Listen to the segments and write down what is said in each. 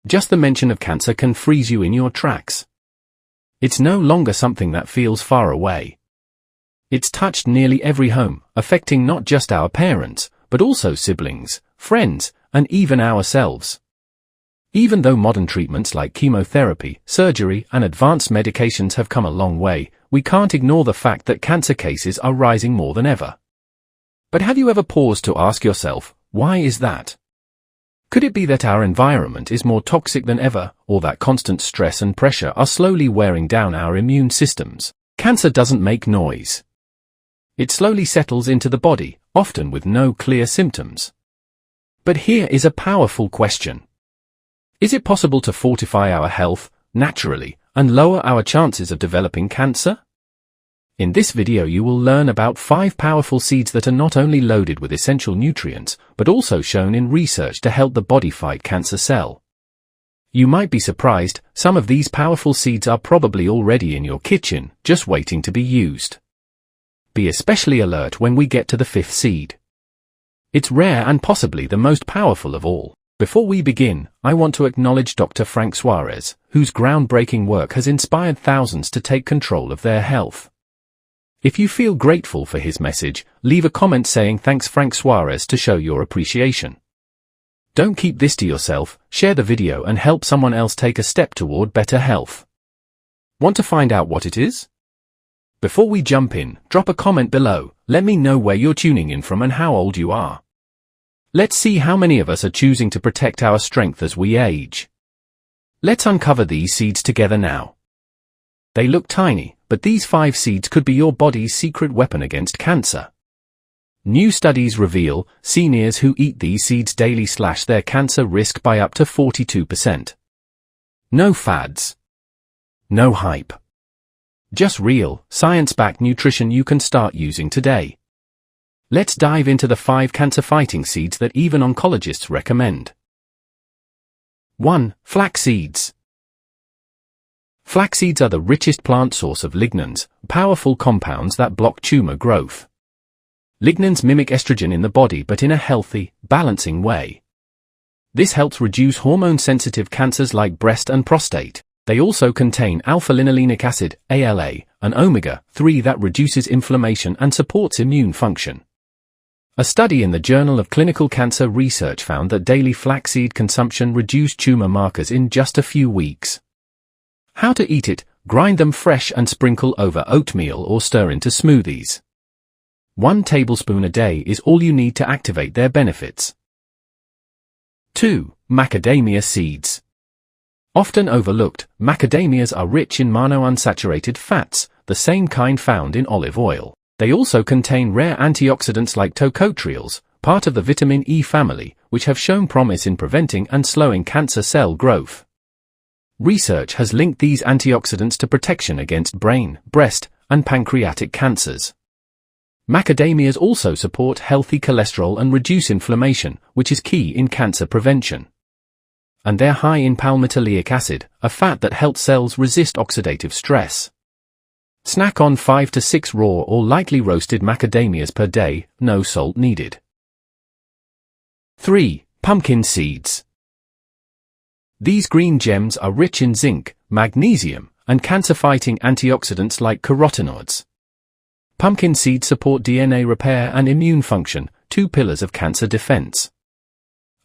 Just the mention of cancer can freeze you in your tracks. It's no longer something that feels far away. It's touched nearly every home, affecting not just our parents, but also siblings, friends, and even ourselves. Even though modern treatments like chemotherapy, surgery, and advanced medications have come a long way, we can't ignore the fact that cancer cases are rising more than ever. But have you ever paused to ask yourself, why is that? Could it be that our environment is more toxic than ever, or that constant stress and pressure are slowly wearing down our immune systems? Cancer doesn't make noise. It slowly settles into the body, often with no clear symptoms. But here is a powerful question. Is it possible to fortify our health, naturally, and lower our chances of developing cancer? In this video you will learn about 5 powerful seeds that are not only loaded with essential nutrients, but also shown in research to help the body fight cancer cell. You might be surprised, some of these powerful seeds are probably already in your kitchen, just waiting to be used. Be especially alert when we get to the 5th seed. It's rare and possibly the most powerful of all. Before we begin, I want to acknowledge Dr. Frank Suarez, whose groundbreaking work has inspired thousands to take control of their health. If you feel grateful for his message, leave a comment saying thanks Frank Suarez to show your appreciation. Don't keep this to yourself, share the video and help someone else take a step toward better health. Want to find out what it is? Before we jump in, drop a comment below, let me know where you're tuning in from and how old you are. Let's see how many of us are choosing to protect our strength as we age. Let's uncover these seeds together now. They look tiny, but these 5 seeds could be your body's secret weapon against cancer. New studies reveal seniors who eat these seeds daily slash their cancer risk by up to 42%. No fads. No hype. Just real, science-backed nutrition you can start using today. Let's dive into the 5 cancer-fighting seeds that even oncologists recommend. 1. Flaxseeds. Flaxseeds are the richest plant source of lignans, powerful compounds that block tumor growth. Lignans mimic estrogen in the body but in a healthy, balancing way. This helps reduce hormone-sensitive cancers like breast and prostate. They also contain alpha-linolenic acid, ALA, and omega-3 that reduces inflammation and supports immune function. A study in the Journal of Clinical Cancer Research found that daily flaxseed consumption reduced tumor markers in just a few weeks. How to eat it: grind them fresh and sprinkle over oatmeal or stir into smoothies. 1 tablespoon a day is all you need to activate their benefits. 2. Macadamia seeds. Often overlooked, macadamias are rich in monounsaturated fats, the same kind found in olive oil. They also contain rare antioxidants like tocotrienols, part of the vitamin E family, which have shown promise in preventing and slowing cancer cell growth. Research has linked these antioxidants to protection against brain, breast, and pancreatic cancers. Macadamias also support healthy cholesterol and reduce inflammation, which is key in cancer prevention. And they're high in palmitoleic acid, a fat that helps cells resist oxidative stress. Snack on 5 to 6 raw or lightly roasted macadamias per day, no salt needed. 3. Pumpkin seeds. These green gems are rich in zinc, magnesium, and cancer-fighting antioxidants like carotenoids. Pumpkin seeds support DNA repair and immune function, 2 pillars of cancer defense.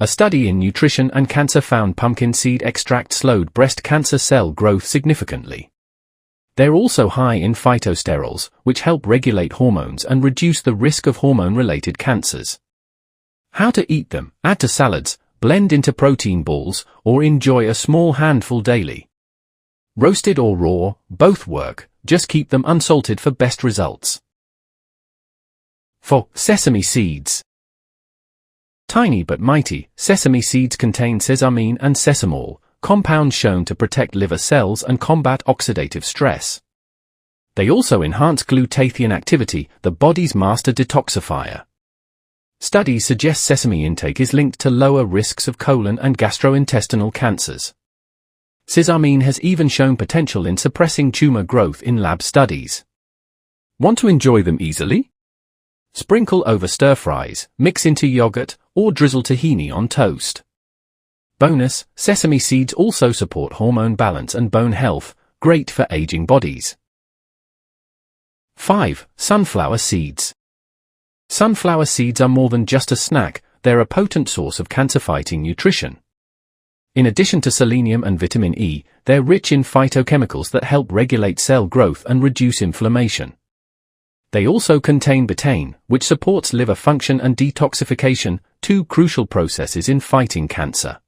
A study in Nutrition and Cancer found pumpkin seed extract slowed breast cancer cell growth significantly. They're also high in phytosterols, which help regulate hormones and reduce the risk of hormone-related cancers. How to eat them: add to salads, blend into protein balls, or enjoy a small handful daily. Roasted or raw, both work, just keep them unsalted for best results. 4. Sesame seeds. Tiny but mighty, sesame seeds contain sesamine and sesamol, compounds shown to protect liver cells and combat oxidative stress. They also enhance glutathione activity, the body's master detoxifier. Studies suggest sesame intake is linked to lower risks of colon and gastrointestinal cancers. Sesamine has even shown potential in suppressing tumor growth in lab studies. Want to enjoy them easily? Sprinkle over stir fries, mix into yogurt, or drizzle tahini on toast. Bonus, sesame seeds also support hormone balance and bone health, great for aging bodies. 5. Sunflower seeds. Sunflower seeds are more than just a snack, they're a potent source of cancer-fighting nutrition. In addition to selenium and vitamin E, they're rich in phytochemicals that help regulate cell growth and reduce inflammation. They also contain betaine, which supports liver function and detoxification, two crucial processes in fighting cancer.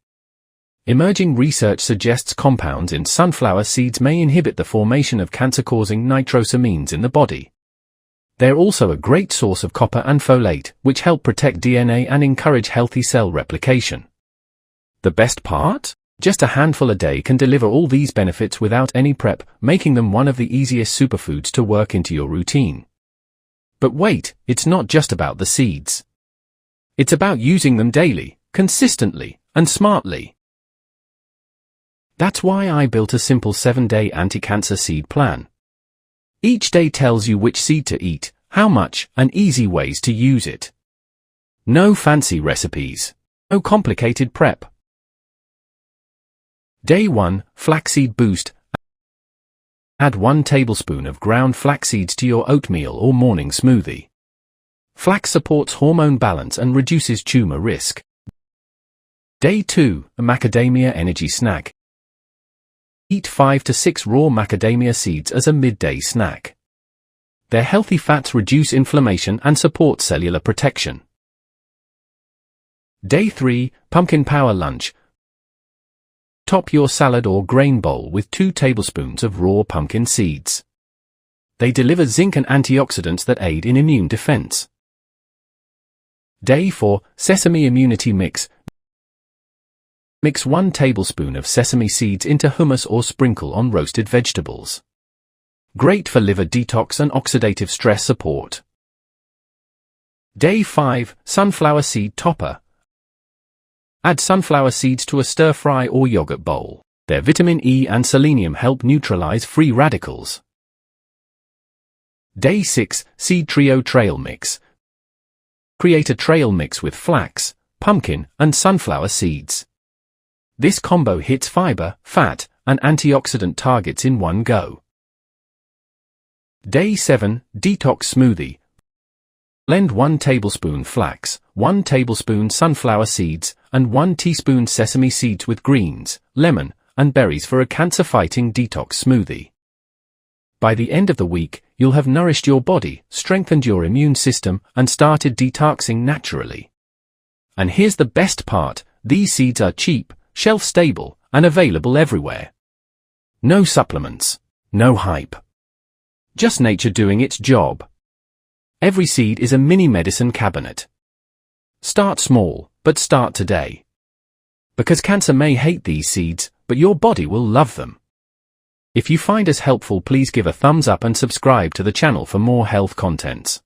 Emerging research suggests compounds in sunflower seeds may inhibit the formation of cancer-causing nitrosamines in the body. They're also a great source of copper and folate, which help protect DNA and encourage healthy cell replication. The best part? Just a handful a day can deliver all these benefits without any prep, making them one of the easiest superfoods to work into your routine. But wait, it's not just about the seeds. It's about using them daily, consistently, and smartly. That's why I built a simple 7-day anti-cancer seed plan. Each day tells you which seed to eat, how much, and easy ways to use it. No fancy recipes. No complicated prep. Day 1, Flaxseed Boost. Add 1 tablespoon of ground flax seeds to your oatmeal or morning smoothie. Flax supports hormone balance and reduces tumor risk. Day 2, a macadamia energy snack. Eat 5 to 6 raw macadamia seeds as a midday snack. Their healthy fats reduce inflammation and support cellular protection. Day 3, Pumpkin Power Lunch. Top your salad or grain bowl with 2 tablespoons of raw pumpkin seeds. They deliver zinc and antioxidants that aid in immune defense. Day 4, Sesame Immunity Mix. Mix 1 tablespoon of sesame seeds into hummus or sprinkle on roasted vegetables. Great for liver detox and oxidative stress support. Day 5, Sunflower Seed Topper. Add sunflower seeds to a stir-fry or yogurt bowl. Their vitamin E and selenium help neutralize free radicals. Day 6, Seed Trio Trail Mix. Create a trail mix with flax, pumpkin, and sunflower seeds. This combo hits fiber, fat, and antioxidant targets in one go. Day 7, Detox Smoothie. Blend 1 tablespoon flax, 1 tablespoon sunflower seeds, and 1 teaspoon sesame seeds with greens, lemon, and berries for a cancer-fighting detox smoothie. By the end of the week, you'll have nourished your body, strengthened your immune system, and started detoxing naturally. And here's the best part, these seeds are cheap, shelf-stable, and available everywhere. No supplements. No hype. Just nature doing its job. Every seed is a mini medicine cabinet. Start small, but start today. Because cancer may hate these seeds, but your body will love them. If you find us helpful, please give a thumbs up and subscribe to the channel for more health contents.